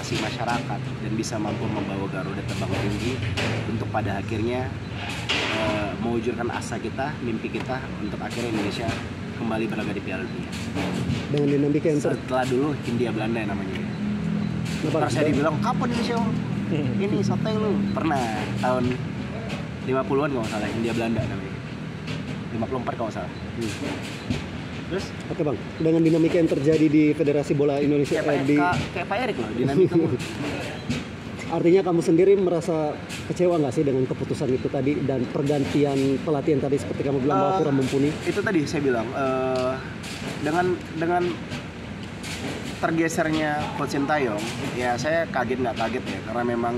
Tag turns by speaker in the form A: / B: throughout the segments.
A: ekspektasi masyarakat dan bisa mampu membawa Garuda terbang tinggi untuk pada akhirnya mewujudkan asa kita, mimpi kita untuk akhirnya Indonesia kembali berlaga di Piala Dunia.
B: Dengan dinamika yang
A: Setelah dulu Hindia Belanda namanya. Terus saya dibilang, kapan Indonesia? Ini soteng lu. Pernah tahun 50-an kalau nggak salah, Hindia Belanda namanya. 54 kalau nggak salah. Terus?
B: Oke bang, dengan dinamika yang terjadi di Federasi Bola Indonesia
A: kayak Pak Erik loh, dinamika.
B: Artinya kamu sendiri merasa kecewa nggak sih dengan keputusan itu tadi dan pergantian pelatih yang tadi seperti kamu bilang bahwa kurang mumpuni?
A: Itu tadi saya bilang dengan tergesernya Coach Sintayong, ya saya kaget nggak kaget ya, karena memang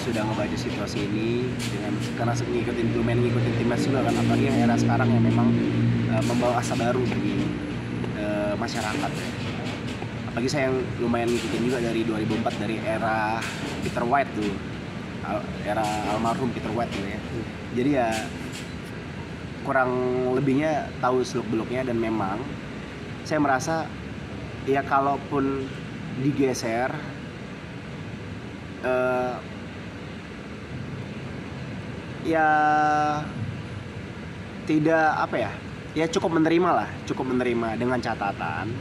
A: sudah ngebaca situasi ini karena ngikutin timnas juga kan, apalagi yang era sekarang yang memang membawa asa baru bagi masyarakat ya. Apalagi saya yang lumayan ngikutin juga dari 2004, dari era Peter White tuh, era almarhum Peter White tuh ya. Jadi ya kurang lebihnya tahu seluk-beluknya, dan memang saya merasa ya kalaupun digeser ya tidak ya cukup menerima dengan catatan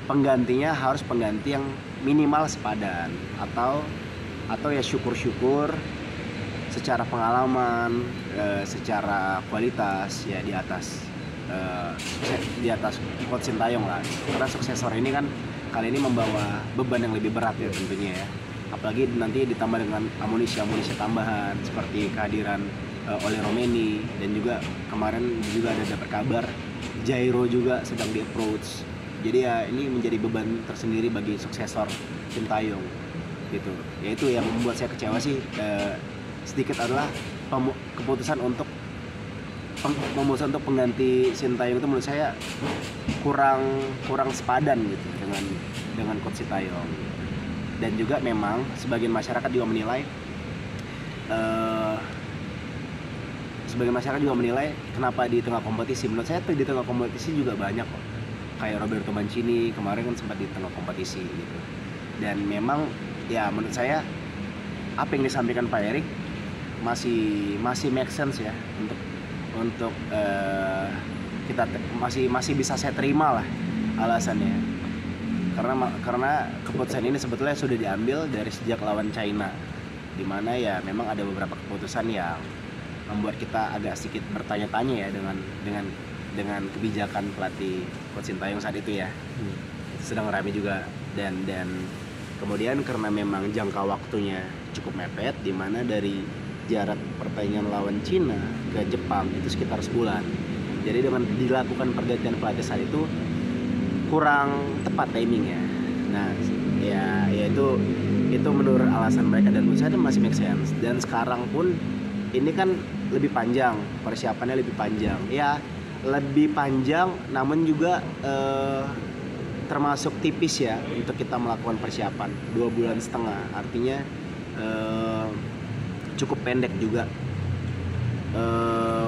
A: penggantinya harus pengganti yang minimal sepadan atau ya syukur-syukur secara pengalaman, secara kualitas ya di atas Coach Sintayong lah, karena suksesor ini kan kali ini membawa beban yang lebih berat ya tentunya ya, apalagi nanti ditambah dengan amunisi tambahan seperti kehadiran Ole Romeni, dan juga kemarin juga ada dapat kabar Jairo juga sedang di approach. Jadi ya ini menjadi beban tersendiri bagi suksesor Sintayong gitu. Ya itu yang membuat saya kecewa sih sedikit adalah keputusan untuk pengganti Sintayong itu menurut saya kurang sepadan gitu dengan Coach Sintayong. Dan juga memang sebagian masyarakat juga menilai kenapa di tengah kompetisi. Menurut saya di tengah kompetisi juga banyak kok, kayak Roberto Mancini kemarin kan sempat di tengah kompetisi gitu. Dan memang ya menurut saya apa yang disampaikan Pak Erik masih make sense ya untuk kita masih bisa saya terima lah alasannya, karena keputusan ini sebetulnya sudah diambil dari sejak lawan China, dimana ya memang ada beberapa keputusan yang membuat kita agak sedikit bertanya-tanya ya dengan kebijakan pelatih Coach Sintayong saat itu ya. Sedang ramai juga, dan kemudian karena memang jangka waktunya cukup mepet, dimana dari jarak pertandingan lawan Cina ke Jepang itu sekitar sebulan. Jadi dengan dilakukan pergantian pelatih saat itu kurang tepat timingnya. Nah, ya itu menurut alasan mereka, dan menurut saya itu masih make sense. Dan sekarang pun ini kan lebih panjang, persiapannya lebih panjang. Ya, lebih panjang, namun juga termasuk tipis ya untuk kita melakukan persiapan 2,5 bulan. Artinya cukup pendek juga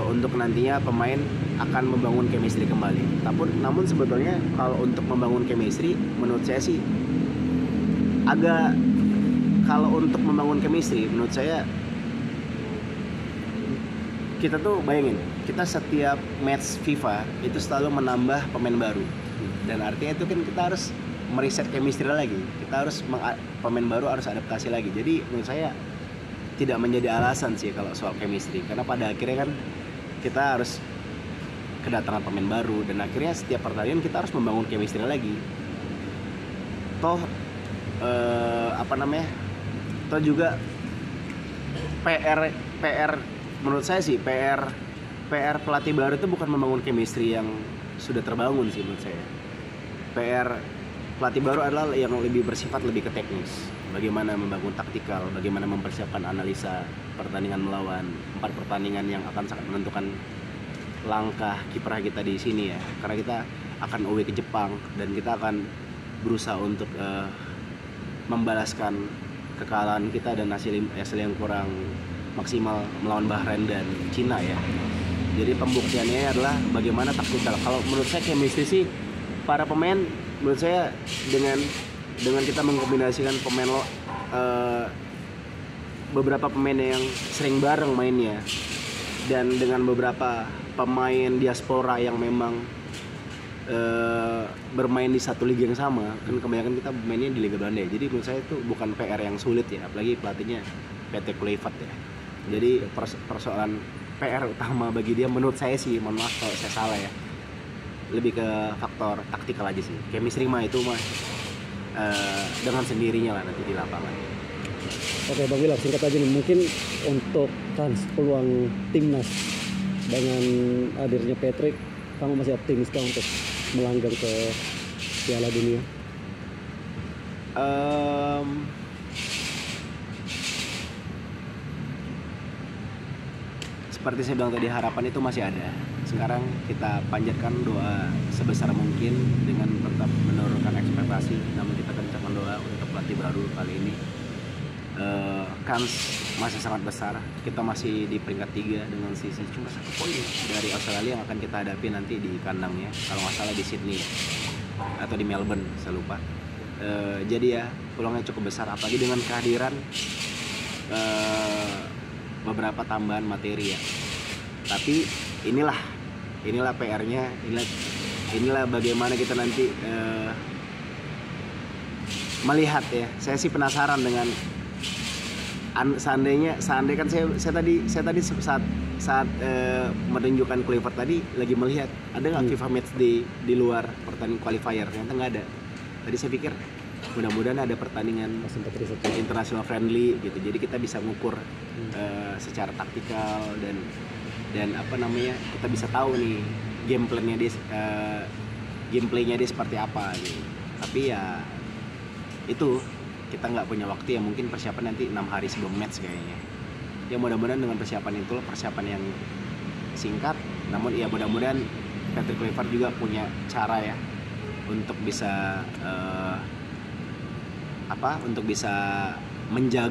A: untuk nantinya pemain akan membangun chemistry kembali. Namun sebetulnya kalau untuk membangun chemistry, menurut saya sih menurut saya kita tuh bayangin, kita setiap match FIFA itu selalu menambah pemain baru, dan artinya itu kan kita harus meriset chemistry lagi, pemain baru harus adaptasi lagi. Jadi menurut saya tidak menjadi alasan sih kalau soal chemistry, karena pada akhirnya kan kita harus kedatangan pemain baru, dan akhirnya setiap pertandingan kita harus membangun chemistry lagi. Toh juga PR menurut saya sih PR pelatih baru itu bukan membangun chemistry yang sudah terbangun sih menurut saya. PR pelatih baru adalah yang lebih bersifat lebih ke teknis. Bagaimana membangun taktikal, bagaimana mempersiapkan analisa pertandingan melawan 4 pertandingan yang akan sangat menentukan langkah kiprah kita di sini ya. Karena kita akan away ke Jepang, dan kita akan berusaha untuk membalaskan kekalahan kita dan hasil yang kurang maksimal melawan Bahrain dan Cina ya. Jadi pembuktiannya adalah bagaimana taktikal. Kalau menurut saya chemistry sih para pemain menurut saya dengan dengan kita mengkombinasikan beberapa pemain yang sering bareng mainnya, dan dengan beberapa pemain diaspora yang memang bermain di satu liga yang sama, kan kebanyakan kita mainnya di Liga Belanda ya. Jadi menurut saya itu bukan PR yang sulit ya, apalagi pelatihnya PT Kluivert ya. Jadi persoalan PR utama bagi dia menurut saya sih, mohon maaf kalau saya salah ya, lebih ke faktor taktikal aja sih. Chemistry mah itu mah dengan sendirinya lah nanti di lapangan.
B: Oke Bang Wilar, singkat aja nih, mungkin untuk kans peluang timnas dengan hadirnya Patrick, kamu masih optimis kah untuk melanggang ke Piala Dunia?
A: Seperti saya bilang tadi, harapan itu masih ada. Sekarang kita panjatkan doa sebesar mungkin dengan tetap menurunkan ekspektasi, namun kita kencangkan doa untuk pelatih baru kali ini. Kans masih sangat besar. Kita masih di peringkat 3 dengan sisi cuma 1 poin dari Australia yang akan kita hadapi nanti di kandangnya, kalau nggak salah di Sydney atau di Melbourne, saya lupa. Jadi ya peluangnya cukup besar, apalagi dengan kehadiran beberapa tambahan materi ya. Tapi inilah PR-nya, inilah bagaimana kita nanti melihat ya. Saya sih penasaran dengan seandainya kan saya tadi saat menunjukkan Kluivert tadi lagi melihat ada nggak FIFA Matchday di luar pertandingan qualifier, ternyata nggak ada. Tadi saya pikir mudah-mudahan ada pertandingan international friendly gitu, jadi kita bisa ngukur secara taktikal dan apa namanya, kita bisa tahu nih gameplaynya dia seperti apa gitu. Tapi ya itu kita nggak punya waktu ya, mungkin persiapan nanti 6 hari sebelum match kayaknya ya. Mudah-mudahan dengan persiapan yang singkat, namun ya mudah-mudahan Patrick Kluivert juga punya cara ya untuk bisa menjaga